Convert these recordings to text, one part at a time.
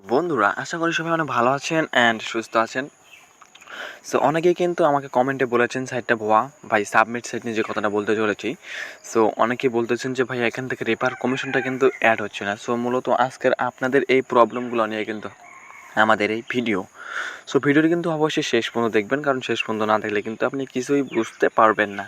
বন্ধুরা, আশা করি সবাই অনেক ভালো আছেন অ্যান্ড সুস্থ আছেন। সো অনেকেই কিন্তু আমাকে কমেন্টে বলেছেন সাইটটা ভুয়া। ভাই সাবমিট সাইট নিয়ে যে কথাটা বলতে চলেছি, সো অনেকেই বলতেছেন যে ভাই এখান থেকে রেফার কমিশনটা কিন্তু অ্যাড হচ্ছে না। সো মূলত আজকের আপনাদের এই প্রবলেমগুলো নিয়ে কিন্তু আমাদের এই ভিডিও। সো ভিডিওটি কিন্তু অবশ্যই শেষ পর্যন্ত দেখবেন, কারণ শেষ পর্যন্ত না দেখলে কিন্তু আপনি কিছুই বুঝতে পারবেন না।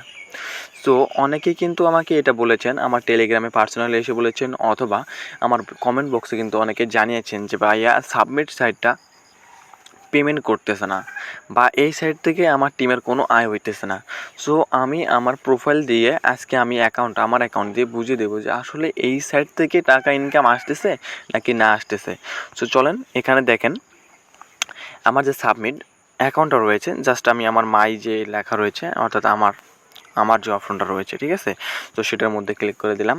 সো অনেকেই কিন্তু আমাকে এটা বলেছেন, আমার টেলিগ্রামে পার্সোনালি এসে বলেছেন, অথবা আমার কমেন্ট বক্সে কিন্তু অনেকে জানিয়েছেন যে ভাইয়া সাবমিট সাইটটা পেমেন্ট করতেছে না, বা এই সাইট থেকে আমার টিমের কোনো আয় হইতেছে না। সো আমি আমার প্রোফাইল দিয়ে আজকে আমি আমার অ্যাকাউন্ট দিয়ে বুঝিয়ে দেবো যে আসলে এই সাইট থেকে টাকা ইনকাম আসতেছে নাকি না আসতেছে। সো চলেন, এখানে দেখেন আমার যে সাবমিট অ্যাকাউন্টটা রয়েছে, জাস্ট আমি আমার মাই যে লেখা রয়েছে, অর্থাৎ আমার যে অপশনটা রয়েছে, ঠিক আছে, তো সেটার মধ্যে ক্লিক করে দিলাম।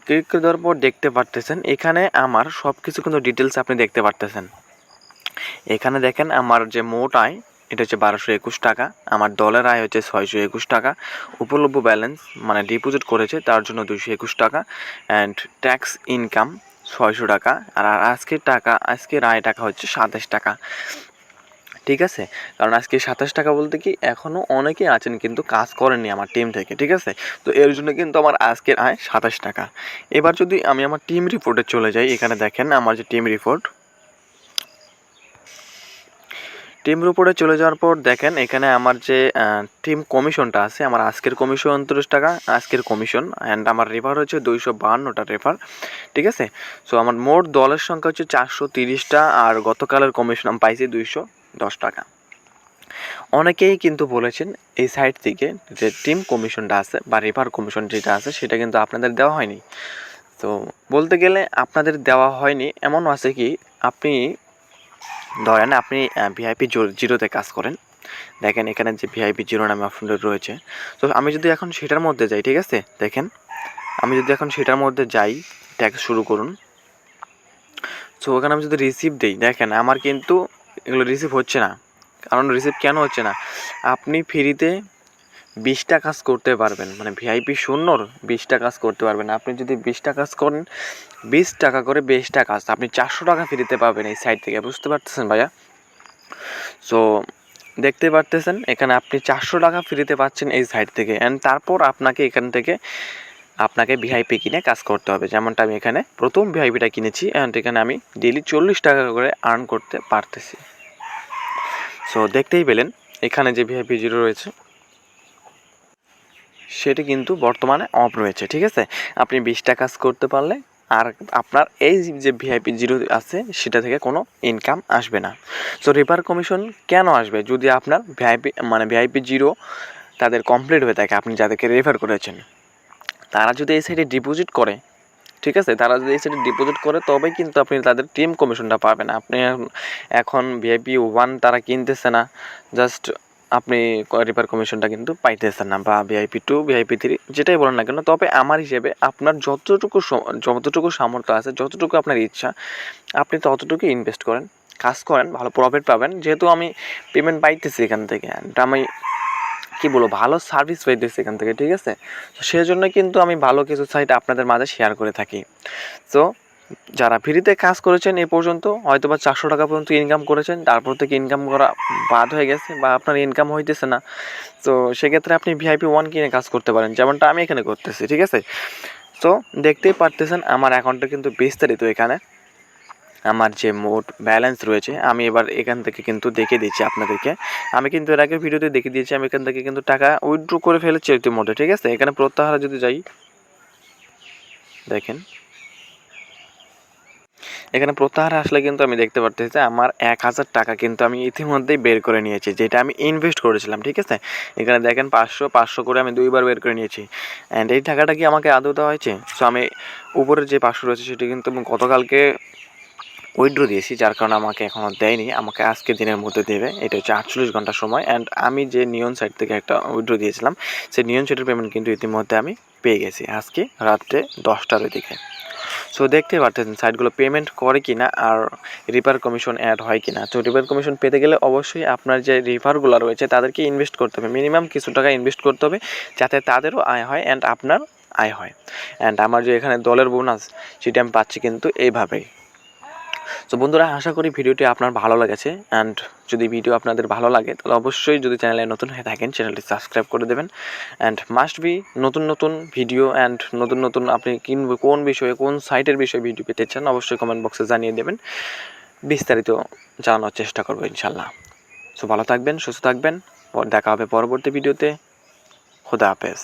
ক্লিক করে দেওয়ার পর দেখতে পারতেছেন এখানে আমার সব কিছু কিন্তু ডিটেলস আপনি দেখতে পারতেছেন। এখানে দেখেন আমার যে মোট আয়, এটা হচ্ছে 1221 টাকা। আমার ডলার আয় হচ্ছে 621 টাকা। উপলব্ধ ব্যালেন্স মানে ডিপোজিট করেছে তার জন্য 221 টাকা। অ্যান্ড ট্যাক্স ইনকাম 600 টাকা। আর আজকের আয় টাকা হচ্ছে 27 টাকা। ঠিক আছে, কারণ আজকে 27 টাকা বলতে কি এখনও অনেকেই আছেন কিন্তু কাজ করেননি আমার টিম থেকে, ঠিক আছে। তো এর জন্য কিন্তু আমার আজকের আয় 27 টাকা। এবার যদি আমি আমার টিম রিপোর্টে চলে যাই, এখানে দেখেন আমার যে টিম রিপোর্টে চলে যাওয়ার পর দেখেন এখানে আমার যে টিম কমিশনটা আছে, আমার আজকের কমিশন 29 টাকা আজকের কমিশন। অ্যান্ড আমার রেফার হচ্ছে 252টা রেফার, ঠিক আছে। সো আমার মোট দলের সংখ্যা হচ্ছে 430টা, আর গতকালের কমিশন আমি পাইছি 210 টাকা। অনেকেই কিন্তু বলেছেন এই সাইট থেকে যে টিম কমিশনটা আছে বা রেফার কমিশন যেটা আছে সেটা কিন্তু আপনাদের দেওয়া হয়নি। তো বলতে গেলে আপনাদের দেওয়া হয়নি এমনও আছে কি, আপনি ধরেন আপনি ভিআইপি জিরোতে কাজ করেন, দেখেন এখানে যে ভিআইপি জিরো নামে অপশনটা রয়েছে। তো আমি যদি এখন সেটার মধ্যে যাই, ঠিক আছে, দেখেন আমি যদি এখন সেটার মধ্যে যাই, ট্যাক্স শুরু করুন। সো ওখানে আমি যদি রিসিভ দিই, দেখেন আমার কিন্তু এগুলো রিসিভ হচ্ছে না। কারণ রিসিভ কেন হচ্ছে না, আপনি ফ্রিতে 20টা কাজ করতে পারবেন, মানে ভিআইপি শূন্যর 20টা কাজ করতে পারবেন। আপনি যদি 20টা কাজ করেন, 20 টাকা করে 20টা কাজ, আপনি 400 টাকা ফ্রিতে পাবেন এই সাইট থেকে। বুঝতে পারতেছেন ভাইয়া? সো দেখতে পারতেছেন এখানে আপনি 400 টাকা ফ্রিতে পাচ্ছেন এই সাইট থেকে। অ্যান্ড তারপর আপনাকে ভিআইপি কিনে কাজ করতে হবে, যেমনটা আমি এখানে প্রথম ভিআইপিটা কিনেছি। অ্যান্ড এখানে আমি ডেইলি 40 টাকা করে আর্ন করতে পারতেছি। সো দেখতেই পেলেন এখানে যে ভিআইপি জিরো রয়েছে সেটি কিন্তু বর্তমানে অফ রয়েছে, ঠিক আছে। আপনি 20টা কাজ করতে পারলে আর আপনার এই যে ভিআইপি জিরো আছে সেটা থেকে কোনো ইনকাম আসবে না। সো রেফার কমিশন কেন আসবে যদি আপনার ভিআইপি জিরো তাদের কমপ্লিট হয়ে থাকে, আপনি যাদেরকে রেফার করেছেন তারা যদি এই সাইডে ডিপোজিট করে, ঠিক আছে, তারা যদি এই সাইডে ডিপোজিট করে তবেই কিন্তু আপনি তাদের টিম কমিশনটা পাবেন। আপনি এখন ভিআইপি 1 তারা কিনতেছে না, জাস্ট আপনি রেফার কমিশনটা কিন্তু পাইতেছেন না, বা ভিআইপি 2 ভিআইপি 3 যেটাই বলেন না কেন। তবে আমার হিসেবে আপনার যতটুকু সামর্থ্য আছে, যতটুকু আপনার ইচ্ছা, আপনি ততটুকু ইনভেস্ট করেন, কাজ করেন, ভালো প্রফিট পাবেন। যেহেতু আমি পেমেন্ট পাইতেছি এখান থেকে, আমি কী বলবো, ভালো সার্ভিস পাইতেছি এখান থেকে, ঠিক আছে। তো সেই জন্য কিন্তু আমি ভালো কিছু সাইট আপনাদের মাঝে শেয়ার করে থাকি। তো যারা ফ্রিতে কাজ করেছেন এ পর্যন্ত, হয়তো বা 400 টাকা পর্যন্ত ইনকাম করেছেন, তারপর থেকে ইনকাম করা বাদ হয়ে গেছে বা আপনার ইনকাম হইতেছে না, তো সেক্ষেত্রে আপনি ভিআইপি 1 কিনে কাজ করতে পারেন, যেমনটা আমি এখানে করতেছি, ঠিক আছে। তো দেখতেই পারতেছেন আমার অ্যাকাউন্টটা কিন্তু বিস্তারিত। এখানে আমার যে মোট ব্যালেন্স রয়েছে আমি এবার এখান থেকে কিন্তু দেখে দিচ্ছি আপনাদেরকে। আমি কিন্তু এর আগের ভিডিওতে দেখে দিয়েছি, আমি এখান থেকে কিন্তু টাকা উইথড্র করে ফেলেছি ইতিমধ্যে, ঠিক আছে। এখানে প্রত্যাহারে যদি যাই, দেখেন এখানে প্রত্যাহারে আসলে কিন্তু আমি দেখতে পারতেছি যে আমার 1000 টাকা কিন্তু আমি ইতিমধ্যেই বের করে নিয়েছি, যেটা আমি ইনভেস্ট করেছিলাম, ঠিক আছে। এখানে দেখেন 500 করে আমি 2বার বের করে নিয়েছি। অ্যান্ড এই টাকাটা কি আমাকে আদৌ দেওয়া হয়েছে? সো আমি উপরের যে 500 রয়েছে সেটি কিন্তু গতকালকে উইথড্র দিয়েছি, যার কারণে আমাকে এখনও দেয়নি, আমাকে আজকে দিনের মধ্যে দেবে। এটা হচ্ছে 48 ঘন্টা সময়। অ্যান্ড আমি যে নিয়ন সাইট থেকে একটা উইথড্র দিয়েছিলাম, সেই নিয়ন সাইটের পেমেন্ট কিন্তু ইতিমধ্যে আমি পেয়ে গেছি আজকে রাত্রে 10টার দিকে। সো দেখতে পারতেছেন সাইটগুলো পেমেন্ট করে কি না, আর রিফার কমিশন অ্যাড হয় কি না। তো রিফার কমিশন পেতে গেলে অবশ্যই আপনার যে রিফারগুলো রয়েছে তাদেরকে ইনভেস্ট করতে হবে, মিনিমাম কিছু টাকা ইনভেস্ট করতে হবে, যাতে তাদেরও আয় হয় অ্যান্ড আপনার আয় হয়। অ্যান্ড আমার যে এখানে দলের বোনাস সেটা আমি পাচ্ছি কিন্তু এইভাবেই। সো বন্ধুরা, আশা করি ভিডিওটি আপনার ভালো লেগেছে। অ্যান্ড যদি ভিডিও আপনাদের ভালো লাগে তাহলে অবশ্যই, যদি চ্যানেলে নতুন হয়ে থাকেন, চ্যানেলটি সাবস্ক্রাইব করে দেবেন। অ্যান্ড মাস্ট বি নতুন নতুন ভিডিও অ্যান্ড নতুন নতুন আপনি কোন বিষয়ে, কোন সাইটের বিষয়ে ভিডিও পেতে চান অবশ্যই কমেন্ট বক্সে জানিয়ে দেবেন। বিস্তারিত জানানোর চেষ্টা করবো ইনশাল্লাহ। সো ভালো থাকবেন, সুস্থ থাকবেন, দেখা হবে পরবর্তী ভিডিওতে। খোদা হাফেজ।